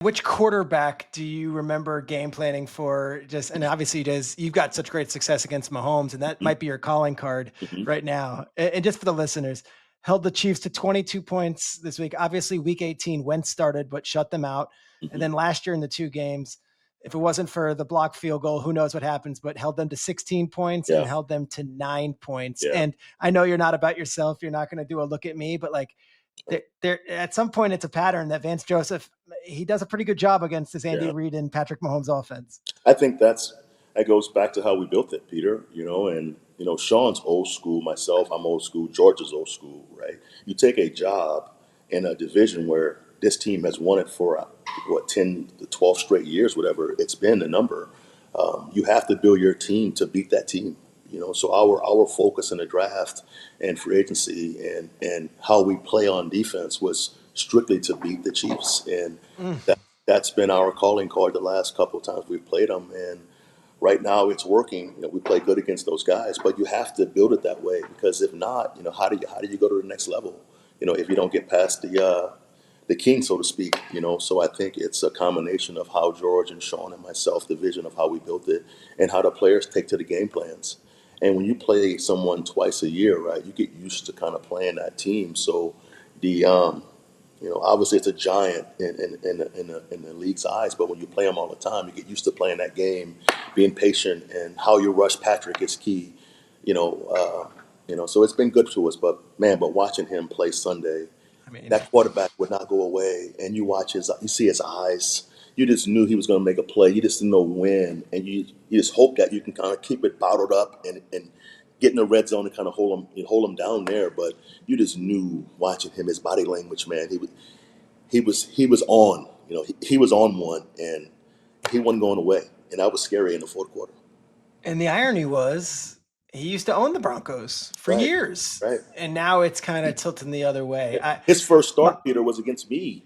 Which quarterback do you remember game planning for? And obviously, you've got such great success against Mahomes, and that might be your calling card Mm-hmm. right now. And just for the listeners, held the Chiefs to 22 points this week. Obviously, Week 18, Wentz started, but shut them out. And Mm-hmm. then last year in the two games, if it wasn't for the block field goal, who knows what happens? But held them to 16 points Yeah, and held them to 9 points. yeah. And I know you're not about yourself. You're not going to do a look at me, but like there at some point it's a pattern that Vance Joseph, he does a pretty good job against this Andy Yeah. Reid and Patrick Mahomes offense. I think that goes back to how we built it, Peter. And Sean's old school. Myself, I'm old school. George is old school, right? You take a job in a division where this team has won it for 10 to 12 straight years, whatever it's been, the number. You have to build your team to beat that team. So our focus in the draft and free agency and how we play on defense was strictly to beat the Chiefs, and Mm. that's been our calling card the last couple of times we've played them. And right now it's working. We play good against those guys, but you have to build it that way, because if not, how do you go to the next level? If you don't get past the king, so to speak. So I think it's a combination of how George and Sean and myself, the vision of how we built it, and how the players take to the game plans. And when you play someone twice a year, right, you get used to kind of playing that team. So the obviously it's a giant in the league's eyes, but when you play them all the time, you get used to playing that game, being patient, and how you rush Patrick is key. So it's been good to us. But man, watching him play Sunday, I mean, that quarterback would not go away, and you see his eyes. You just knew he was going to make a play. You just didn't know when, and you just hope that you can kind of keep it bottled up and get in the red zone and kind of hold him down there. But you just knew watching him, his body language, man. He was on. He was on one, and he wasn't going away, and that was scary in the fourth quarter. and the irony was he used to own the Broncos for Right, years, right. and now it's kind of tilting the other way. His first My, start, Peter, was against me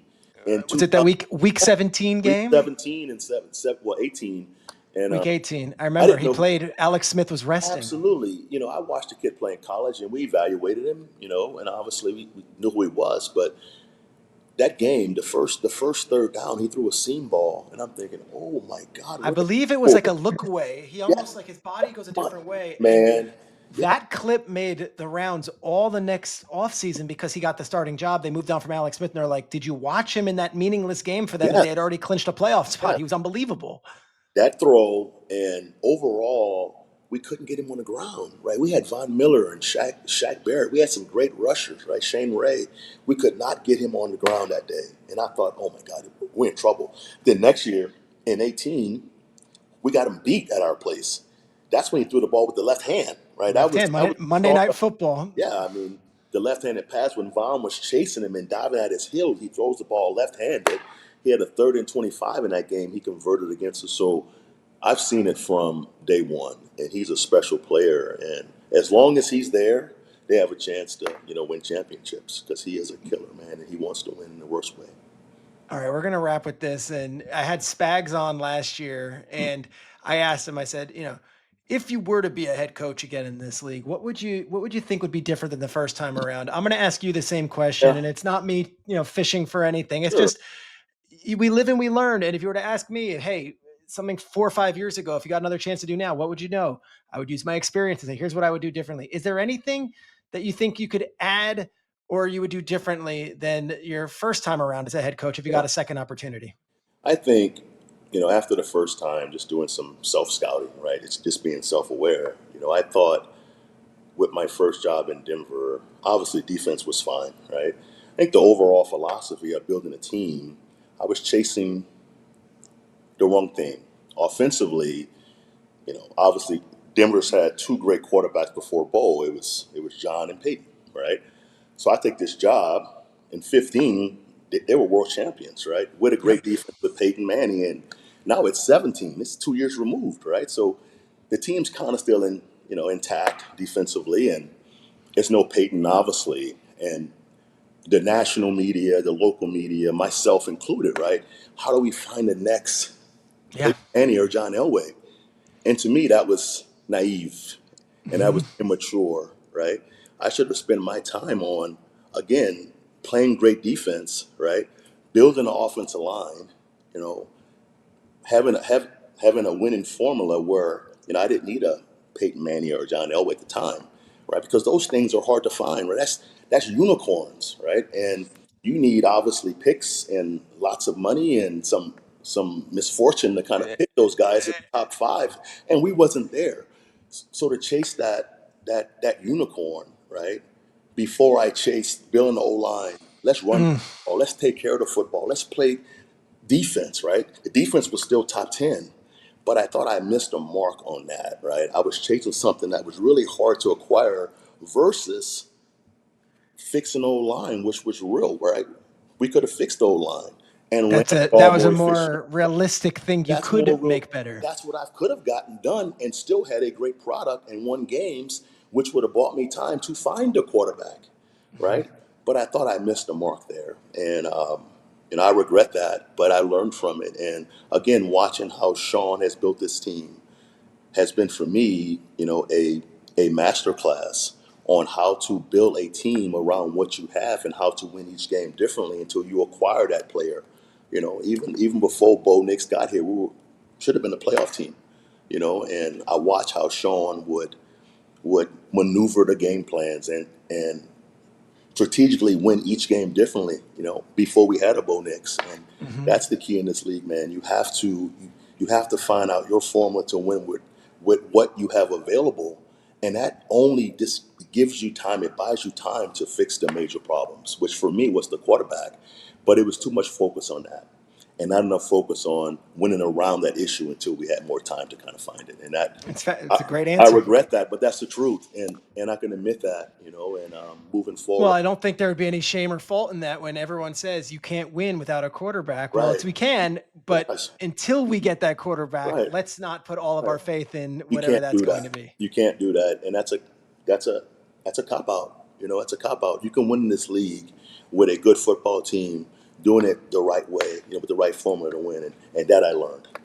in was it that week 17 week game? 17 and 18, and Week 18. I I remember didn't he know. played. Alex Smith was resting. Absolutely. I watched the kid play in college, and we evaluated him, and obviously we knew who he was. But that game, the first third down, he threw a seam ball, and I'm thinking, oh my God, I what the believe it was oh, like a look away. He yeah, almost like his body goes a come on, different way. And man. Yeah, that clip made the rounds all the next offseason because he got the starting job. They moved on from Alex Smith, and they're like, did you watch him in that meaningless game for them that yeah, they had already clinched a playoff spot? yeah. He was unbelievable. That throw, and overall, we couldn't get him on the ground, right? We had Von Miller and Shaq Barrett. We had some great rushers, right? Shane Ray. We could not get him on the ground that day. And I thought, oh my God, we're in trouble. Then next year, in 18, we got him beat at our place. That's when he threw the ball with the left hand, right? That Left was hand, that was the Monday start Night of, Football. yeah, I mean, the left-handed pass when Vaughn was chasing him and diving at his heels, he throws the ball left-handed. He had a 3rd and 25 in that game. He converted against us. So I've seen it from day one, and he's a special player. And as long as he's there, they have a chance to, win championships, because he is a killer, man, and he wants to win in the worst way. All right, we're gonna wrap with this. And I had Spags on last year, and I asked him. I said, if you were to be a head coach again in this league, what would you think would be different than the first time around? I'm gonna ask you the same question, Yeah, and it's not me, fishing for anything. It's sure. just we live and we learn. And if you were to ask me, hey, something 4 or 5 years ago, if you got another chance to do now, what would you know? I would use my experience and say, here's what I would do differently. Is there anything that you think you could add or you would do differently than your first time around as a head coach if you Yeah. got a second opportunity? I think, after the first time, just doing some self scouting, right? It's just being self aware. I thought with my first job in Denver, obviously defense was fine, right? I think the overall philosophy of building a team, I was chasing the wrong thing. Offensively, obviously Denver's had two great quarterbacks before Bo. It was John and Peyton, right? So I take this job in 15, they were world champions, right? With a Yep. great defense with Peyton Manning, and now it's 17. It's 2 years removed, right? So the team's kind of still intact defensively, and it's no Peyton, obviously, and the national media, the local media, myself included, right? How do we find the next Yeah. Peyton Manning or John Elway? And to me, that was naive, and that was immature, right? I should have spent my time on, again, playing great defense, right? Building an offensive line You know, having a winning formula where I didn't need a Peyton Manning or a John Elway at the time, right? Because those things are hard to find, right? That's unicorns, right? And you need obviously picks and lots of money and some misfortune to kind of pick those guys in the top five, and we wasn't there. So to chase that unicorn, right? Before I chased building the O line, let's run, Mm, or let's take care of the football, let's play defense, right? The defense was still top 10, but I thought I missed a mark on that, right? I was chasing something that was really hard to acquire versus fixing O line, which was real, right? We could have fixed O line and ran the that ball was more a efficient. more realistic thing you That's more could real. make better. That's what I could have gotten done and still had a great product and won games, which would have bought me time to find a quarterback, right? But I thought I missed the mark there, and I regret that. But I learned from it, and again, watching how Sean has built this team has been for me, a master class on how to build a team around what you have and how to win each game differently until you acquire that player. Even before Bo Nix got here, should have been a playoff team. And I watch how Sean would maneuver the game plans and strategically win each game differently, before we had a Bo Nix. And Hmm. that's the key in this league, man. You have to find out your formula to win with what you have available. And that only just gives you time, it buys you time to fix the major problems, which for me was the quarterback. But it was too much focus on that and not enough focus on winning around that issue until we had more time to kind of find it. And that It's I, a great I answer. regret that, but that's the truth, and I can admit that, and moving Well, forward. I don't think there would be any shame or fault in that when everyone says you can't win without a quarterback. Well, Right. we can, but Yes. until we get that quarterback, Right. let's not put all of Right. our faith in You whatever can't that's do going to that. be. You can't do that, and that's a cop out. You can win in this league with a good football team doing it the right way, with the right formula to win, and that I learned.